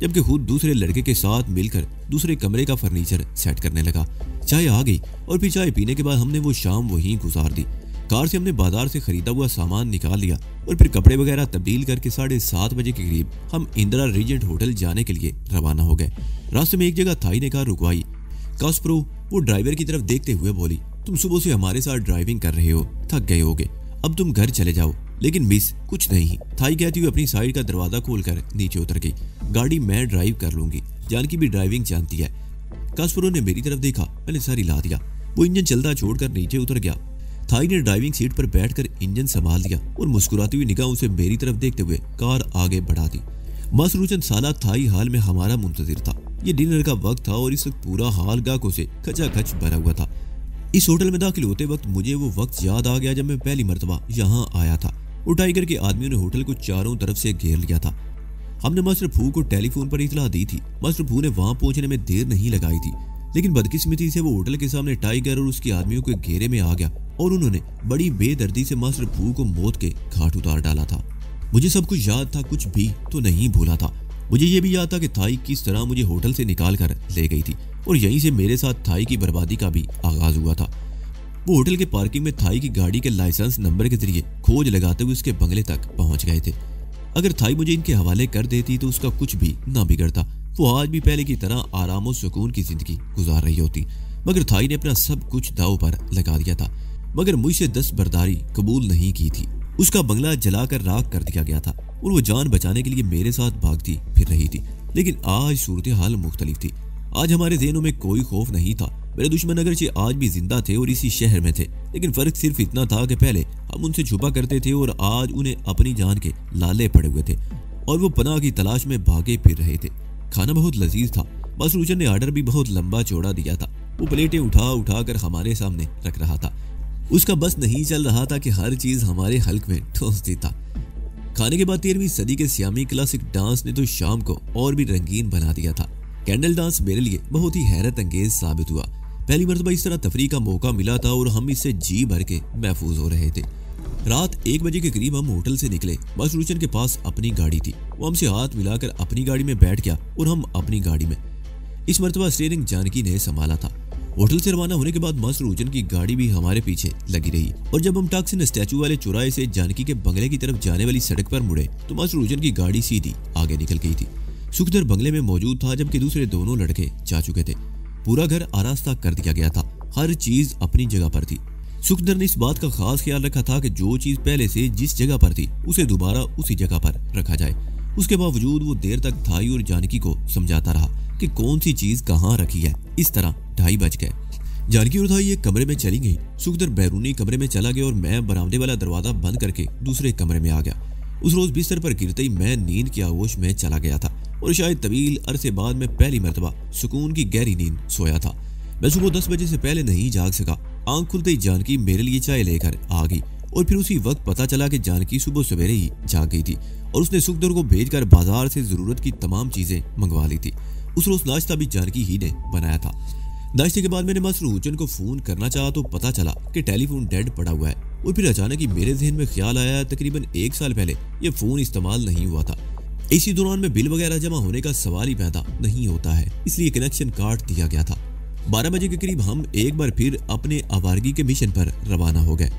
जबकि खुद दूसरे लड़के के साथ मिलकर दूसरे कमरे का फर्नीचर सेट करने लगा। चाय आ गई और फिर चाय पीने के बाद हमने वो शाम वहीं गुजार दी। कार से हमने बाजार से खरीदा हुआ सामान निकाल लिया और फिर कपड़े वगैरह तब्दील करके 7:30 बजे के करीब हम इंदिरा रीजेंट होटल जाने के लिए रवाना हो गए। रास्ते में एक जगह थाई ने कार रुकवाई। कास्प्रो वो ड्राइवर की तरफ देखते हुए बोली, तुम सुबह से हमारे साथ ड्राइविंग कर रहे हो, थक गए होगे, अब तुम घर चले जाओ। लेकिन मिस कुछ नहीं, थाई कहती हुई अपनी साइड का दरवाजा खोलकर नीचे उतर गई। गाड़ी मैं ड्राइव कर लूंगी, जानकी भी ड्राइविंग जानती है। कास्प्रो ने मेरी तरफ देखा, मैंने सर हिला दिया। वो इंजन चलता छोड़कर नीचे उतर गया। थाई ने ड्राइविंग सीट पर बैठकर इंजन संभाल लिया और मुस्कुराती हुई निगाहों से मेरी तरफ देखते हुए कार आगे बढ़ा दी। मसरूचन साला थाई हाल में हमारा मुंतजिर था। ये डिनर का वक्त था और इस वक्त पूरा हाल गाहकों से खचाखच भरा हुआ था। इस होटल में दाखिल होते वक्त मुझे वो वक्त याद आ गया जब मैं पहली मर्तबा यहाँ आया था। वो टाइगर के आदमियों ने होटल को चारों तरफ से घेर लिया था। हमने मास्टर फू को टेलीफोन पर इतला दी थी। मास्टर फू ने वहां पहुंचने में देर नहीं लगाई थी, लेकिन बदकिस्मती से वो होटल के सामने टाइगर और उसके आदमियों के घेरे में आ गया और उन्होंने बड़ी बेदर्दी से मास्टर फू को मौत के घाट उतार डाला था। मुझे सब कुछ याद था, कुछ भी तो नहीं भूला था। मुझे ये भी याद था कि थाई किस तरह मुझे होटल से निकाल कर ले गई थी और यहीं से मेरे साथ थाई की बर्बादी का भी आगाज हुआ था। वो होटल के पार्किंग में थाई की गाड़ी के लाइसेंस नंबर के जरिए खोज लगाते हुए उसके बंगले तक पहुंच गए थे। अगर थाई मुझे इनके हवाले कर देती तो उसका कुछ भी ना बिगड़ता। वो आज भी पहले की तरह आराम और सुकून की जिंदगी गुजार रही होती, मगर थाई ने अपना सब कुछ दांव पर लगा दिया था। मगर मुझसे दस्तबरदारी कबूल नहीं की थी। उसका बंगला जलाकर राख कर दिया गया था और वो जान बचाने के लिए मेरे साथ भागती फिर रही थी। लेकिन आज सूरत हाल मुख्तलिफ थी। आज हमारे ज़हनों में कोई खौफ नहीं था। मेरे दुश्मन अगरचे आज भी जिंदा थे और इसी शहर में थे, लेकिन फर्क सिर्फ इतना था कि पहले हम उनसे छुपा करते थे और आज उन्हें अपनी जान के लाले पड़े हुए थे और वो पनाह की तलाश में भागे फिर रहे थे। खाना बहुत लजीज था। मसरूचन ने आर्डर भी बहुत लंबा चौड़ा दिया था। वो प्लेटें उठा उठा कर हमारे सामने रख रहा था। उसका बस नहीं चल रहा था कि हर चीज हमारे हल्क में ठोस देता। खाने के बाद 13वीं सदी के सियामी क्लासिक डांस ने तो शाम को और भी रंगीन बना दिया था। कैंडल डांस मेरे लिए बहुत ही हैरत अंगेज साबित हुआ। पहली मर्तबा इस तरह तफरीह का मौका मिला था और हम इससे जी भर के महफूज हो रहे थे। रात 1 बजे के करीब हम होटल से निकले। मसरूचन के पास अपनी गाड़ी थी। वो हमसे हाथ मिलाकर अपनी गाड़ी में बैठ गया और हम अपनी गाड़ी में। इस मर्तबा स्टीयरिंग जानकी ने संभाला था। होटल से रवाना होने के बाद मसरूचन की गाड़ी भी हमारे पीछे लगी रही और जब हम टॉक्सिन स्टैचू वाले चौराहे से जानकी के बंगले की तरफ जाने वाली सड़क पर मुड़े तो मसरूचन की गाड़ी सीधी आगे निकल गई थी। सुखदर बंगले में मौजूद था जबकि दूसरे दोनों लड़के जा चुके थे। पूरा घर आरास्ता कर दिया गया था। हर चीज अपनी जगह पर थी। सुखदर ने इस बात का खास ख्याल रखा था कि जो चीज पहले से जिस जगह पर थी उसे दोबारा उसी जगह पर रखा जाए। उसके बावजूद वो देर तक थाई और जानकी को समझाता रहा कि कौन सी चीज कहाँ रखी है। इस तरह 2:30 बज गए। जानकी और थाई एक कमरे में चली गई। सुखदर बैरूनी कमरे में चला गया और मैं बरामदे वाला दरवाजा बंद करके दूसरे कमरे में आ गया। उस रोज बिस्तर पर गिरते ही मैं नींद की आगोश में चला गया था और शायद तवील अरसे बाद मैं पहली मर्तबा सुकून की गहरी नींद सोया था। मैं सुबह 10 बजे से पहले नहीं जाग सका। आंख खुलते ही जानकी मेरे लिए चाय लेकर आ गई और फिर उसी वक्त पता चला कि जानकी सुबह सवेरे ही जाग गई थी और उसने सुखदर को भेजकर बाजार से जरूरत की तमाम चीजें मंगवा ली थी। उस रोज नाश्ता भी जानकी ही ने बनाया था। नाश्ते के बाद मैंने मसरूचन को फोन करना चाहा तो पता चला कि टेलीफोन डेड पड़ा हुआ है और फिर अचानक ही मेरे जहन में ख्याल आया तकरीबन 1 साल पहले ये फोन इस्तेमाल नहीं हुआ था। इसी दौरान में बिल वगैरह जमा होने का सवाल ही पैदा नहीं होता है, इसलिए कनेक्शन काट दिया गया था। 12 बजे के करीब हम एक बार फिर अपने आवारगी के मिशन पर रवाना हो गए।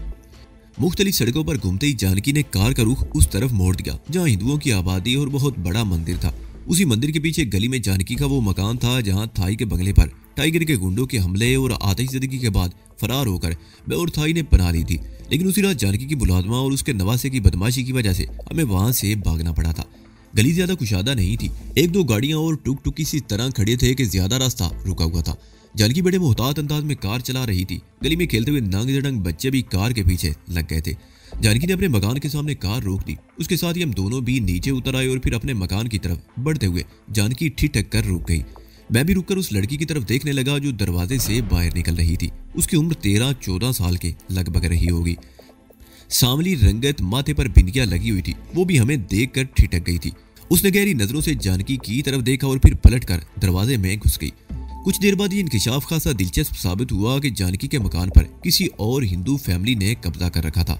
मुख्तलिफ सड़कों पर घूमते ही जानकी ने कार का रुख उस तरफ मोड़ दिया जहाँ हिंदुओं की आबादी और बहुत बड़ा मंदिर था। उसी मंदिर के पीछे गली में जानकी का वो मकान था जहाँ थाई के बंगले पर टाइगर के गुंडों के हमले और आतिशज़दगी के बाद फरार होकर मैं और थाई ने पनाह ली थी। लेकिन उसी रात जानकी की मुलाजमा और उसके नवासे की बदमाशी की वजह से हमें वहां से भागना पड़ा था। गली ज्यादा कुशादा नहीं थी। 1-2 गाड़ियां और टुक टुक इसी तरह खड़े थे कि ज्यादा रास्ता रुका हुआ था। जानकी बड़े मोहतात अंदाज में कार चला रही थी। गली में खेलते हुए नंग जड़ंग बच्चे भी कार के पीछे लग गए थे। जानकी ने अपने मकान के सामने कार रोक दी। उसके साथ ही हम दोनों भी नीचे उतर आए और फिर अपने मकान की तरफ बढ़ते हुए जानकी ठिठक कर रुक गई। मैं भी रुककर उस लड़की की तरफ देखने लगा जो दरवाजे से बाहर निकल रही थी। उसकी उम्र 13-14 साल के लगभग रही होगी। सांवली रंगत, माथे पर बिंदियां लगी हुई थी। वो भी हमें देखकर ठिठक गई थी। उसने गहरी नजरों से जानकी की तरफ देखा और फिर पलटकर दरवाजे में घुस गई। कुछ देर बाद ये इंकिशाफ खासा दिलचस्प साबित हुआ कि जानकी के मकान पर किसी और हिंदू फैमिली ने कब्जा कर रखा था।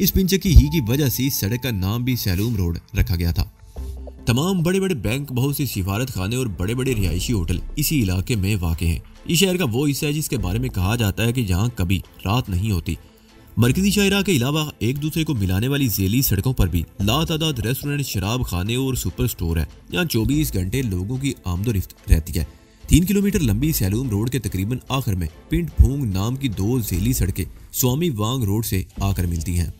इस पिनचक्की ही की वजह से इस सड़क का नाम भी सैलूम रोड रखा गया था। तमाम बड़े बड़े बैंक, बहुत से सिफारत खाने और बड़े बड़े रिहायशी होटल इसी इलाके में वाक़ हैं। इस शहर का वो हिस्सा है जिसके बारे में कहा जाता है कि जहाँ कभी रात नहीं होती। मरकजी शाहरा के अलावा एक दूसरे को मिलाने वाली ज़ेली सड़कों पर भी लातादाद रेस्टोरेंट, शराब खाने और सुपर स्टोर है। यहाँ 24 घंटे लोगों की आमदोरफ्त रहती है। 3 किलोमीटर लंबी सैलूम रोड के तकरीबन आखिर में पिंड फूंग नाम की 2 ज़ेली सड़कें स्वामी वांग रोड से आकर मिलती हैं।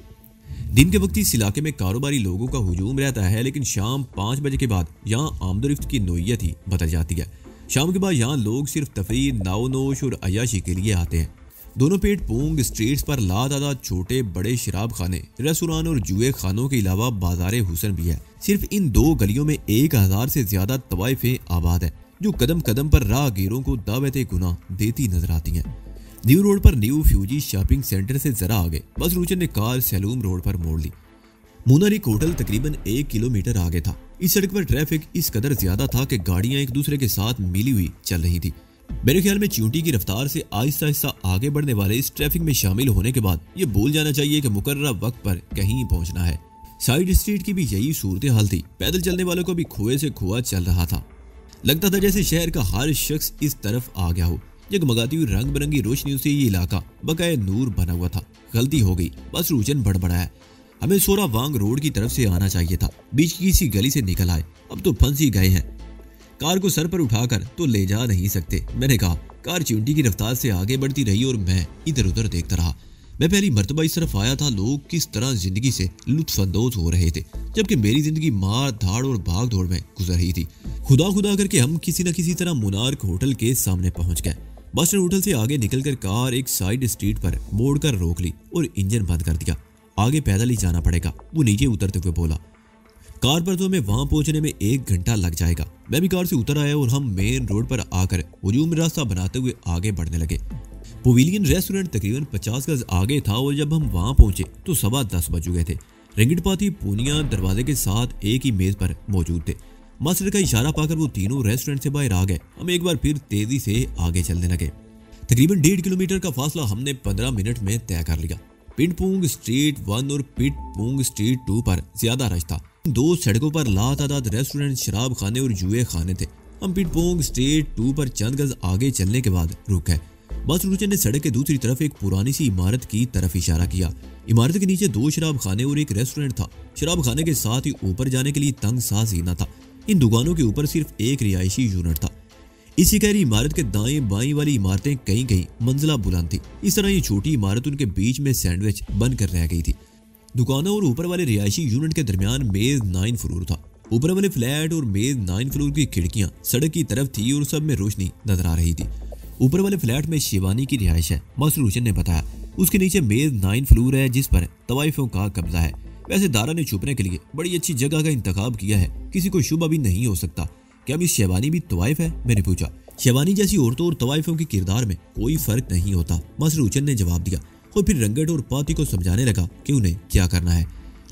दिन के वक्त इस इलाके में कारोबारी लोगों का हुजूम रहता है, लेकिन शाम 5 बजे के बाद यहाँ आमदोरफ्त की नोयत ही बदल जाती है। शाम के बाद यहाँ लोग सिर्फ तफरीह, नाओनोश और अयाशी के लिए आते हैं। दोनों पेट पोंग स्ट्रीट्स पर लातादाद छोटे बड़े शराब खाने, रेस्तोरां और जुए खानों के अलावा बाजार हुसन भी है। सिर्फ इन 2 गलियों में 1000 से ज्यादा तवाइफें आबाद है, जो कदम कदम पर राहगीरों को दावत गुनाह देती नजर आती हैं। न्यू रोड पर न्यू फ्यूजी शॉपिंग सेंटर से जरा आगे बस रूचन ने कार सैलूम रोड पर मोड़ ली। मुनारिक होटल तकरीबन 1 किलोमीटर आगे था। इस सड़क पर ट्रैफिक इस कदर ज्यादा था कि गाड़ियां एक दूसरे के साथ मिली हुई चल रही थी। मेरे ख्याल में चींटी की रफ्तार से आहिस्ता आहिस्ता आगे बढ़ने वाले इस ट्रैफिक में शामिल होने के बाद ये भूल जाना चाहिए कि मुकर्ररा वक्त पर कहीं पहुंचना है। साइड स्ट्रीट की भी यही सूरत हाल थी। पैदल चलने वालों को भी खुए से खुआ चल रहा था। लगता था जैसे शहर का हर शख्स इस तरफ आ गया हो। जगमगाती हुई रंग बिरंगी रोशनियों से ये इलाका बकाए नूर बना हुआ था। गलती हो गई, बस रूचन बड़बड़ाया। हमें सोरा वांग रोड की तरफ से आना चाहिए था, बीच की किसी गली से निकल आए। अब तो फंस ही गए हैं। कार को सर पर उठाकर तो ले जा नहीं सकते, मैंने कहा। कार चींटी की रफ्तार से आगे बढ़ती रही और मैं इधर उधर देखता रहा। मैं पहली मर्तबा इस तरफ आया था। लोग किस तरह जिंदगी से लुत्फअंदोज हो रहे थे, जबकि मेरी जिंदगी मार धाड़ और भाग दौड़ में गुजर रही थी। खुदा खुदा करके हम किसी न किसी तरह मुनार्क होटल के सामने पहुंच गए। बस स्टैंड होटल से आगे निकलकर कार एक साइड स्ट्रीट पर मोड़कर रोक ली और इंजन बंद कर दिया। आगे पैदल ही जाना पड़ेगा, वो नीचे उतरते हुए बोला। कार पर तो हमें वहां पहुंचने में 1 घंटा लग जाएगा। मैं भी कार से उतर आया और हम मेन रोड पर आकर हुजूम रास्ता बनाते हुए आगे बढ़ने लगे। पवेलियन रेस्टोरेंट तकरीबन 50 गज आगे था और जब हम वहां पहुंचे तो 10:15 बज गए थे। रंगीटपाती पूनिया दरवाजे के साथ एक ही मेज पर मौजूद थे। मास्टर का इशारा पाकर वो तीनों रेस्टोरेंट से बाहर आ गए। हम एक बार फिर तेजी से आगे चलने लगे। तकरीबन 1.5 किलोमीटर का फासला हमने 15 मिनट में तय कर लिया। पिटपूंग स्ट्रीट 1 और पिटपूंग स्ट्रीट 2 पर ज्यादा रश था। 2 सड़कों पर लातादाद रेस्टोरेंट, शराब खाने और जुए खाने थे। हम पिटपूंग स्ट्रीट 2 पर चंद गज आगे चलने के बाद रुक गए। बस रूचन ने सड़क के दूसरी तरफ एक पुरानी सी इमारत की तरफ इशारा किया। इमारत के नीचे 2 शराब खाने और एक रेस्टोरेंट था। शराब खाने के साथ ही ऊपर जाने के लिए तंग सा जीना था। इन दुकानों के ऊपर सिर्फ एक रिहायशी यूनिट था। इसी कहरी इमारत के दाएं बाएं वाली इमारतें कहीं कहीं मंजिला बुलंद थी। इस तरह ये छोटी इमारत उनके बीच में सैंडविच बनकर रह गई थी। दुकानों और ऊपर वाले रिहायशी यूनिट के दरमियान मेज 9 फ्लोर था। ऊपर वाले फ्लैट और मेज 9 फ्लोर की खिड़कियां सड़क की तरफ थी और सब में रोशनी नजर आ रही थी। ऊपर वाले फ्लैट में शिवानी की रिहाइश है, मास्टर रूचन ने बताया। उसके नीचे मेज 9 फ्लोर है जिस पर तवाइफों का कब्जा है। वैसे दारा ने छुपने के लिए बड़ी अच्छी जगह का इंतखाब किया है, किसी को शुबा भी नहीं हो सकता। क्या मिस शिवानी भी तवाइफ है? मैंने पूछा। शिवानी जैसी औरतों और तवाइफों के किरदार में कोई फर्क नहीं होता, मास्टर रूचन ने जवाब दिया। और फिर रंगट और पाती को समझाने लगा कि उन्हें क्या करना है।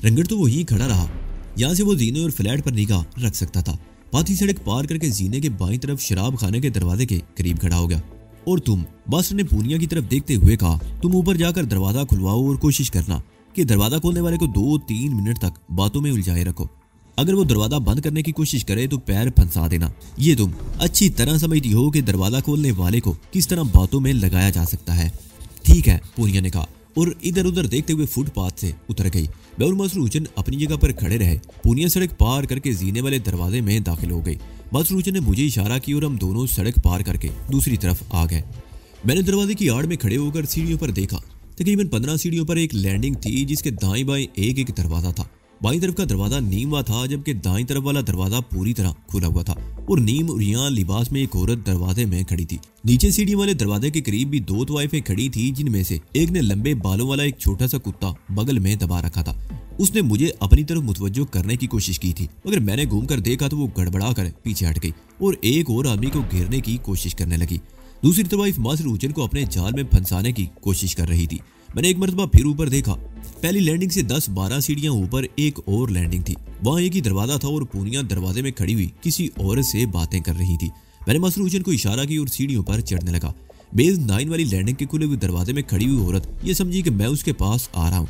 रंगट तो वहीं खड़ा रहा, यहाँ से वो जीने और फ्लैट पर निगाह रख सकता था। पाती सड़क पार करके जीने के बाईं तरफ शराब खाने के दरवाजे के करीब खड़ा हो गया। और तुम, मास्टर ने पूनिया की तरफ देखते हुए कहा, तुम ऊपर जाकर दरवाजा खुलवाओ और कोशिश करना कि दरवाजा खोलने वाले को 2-3 मिनट तक बातों में उलझाए रखो। अगर वो दरवाजा बंद करने की कोशिश करे तो पैर फंसा देना। ये तुम अच्छी तरह समझती हो कि दरवाजा खोलने वाले को किस तरह बातों में लगाया जा सकता है। ठीक है, पूनिया ने कहा और इधर उधर देखते हुए फुटपाथ से उतर गई। मैं और मास्टर रूचन अपनी जगह पर खड़े रहे। पूनिया सड़क पार करके जीने वाले दरवाजे में दाखिल हो गई। मास्टर रूचन ने मुझे इशारा की और हम दोनों सड़क पार करके दूसरी तरफ आ गए। मैंने दरवाजे की आड़ में खड़े होकर सीढ़ियों पर देखा। तकरीबन 15 सीढ़ियों पर एक लैंडिंग थी जिसके दाएं बाएं एक एक दरवाजा था। बाईं तरफ का दरवाजा नीमवा था जबकि दाईं तरफ वाला दरवाजा पूरी तरह खुला हुआ था और नीम उरियां लिबास में एक औरत दरवाजे में खड़ी थी। नीचे सीढ़ी वाले दरवाजे के करीब भी 2 तवाइफें खड़ी थी जिनमें से एक ने लंबे बालों वाला एक छोटा सा कुत्ता बगल में दबा रखा था। उसने मुझे अपनी तरफ मुतवज्जो करने की कोशिश की थी, मगर मैंने घूम कर देखा तो वो गड़बड़ा कर पीछे हट गई और एक और आदमी को घेरने की कोशिश करने लगी। दूसरी तवाइफ मास्टर रूचन को अपने जाल में फंसाने की कोशिश कर रही थी। मैंने एक मरतबा फिर ऊपर देखा। पहली लैंडिंग से 10-12 सीढ़ियां ऊपर एक और लैंडिंग थी। वहां एक ही दरवाजा था और पूनिया दरवाजे में खड़ी हुई किसी औरत से बातें कर रही थी। मैंने मास्टर रूचन को इशारा की और सीढ़ियों पर चढ़ने लगा। मेज 9 वाली लैंडिंग के खुले हुए दरवाजे में खड़ी हुई औरत ये समझी कि मैं उसके पास आ रहा हूँ।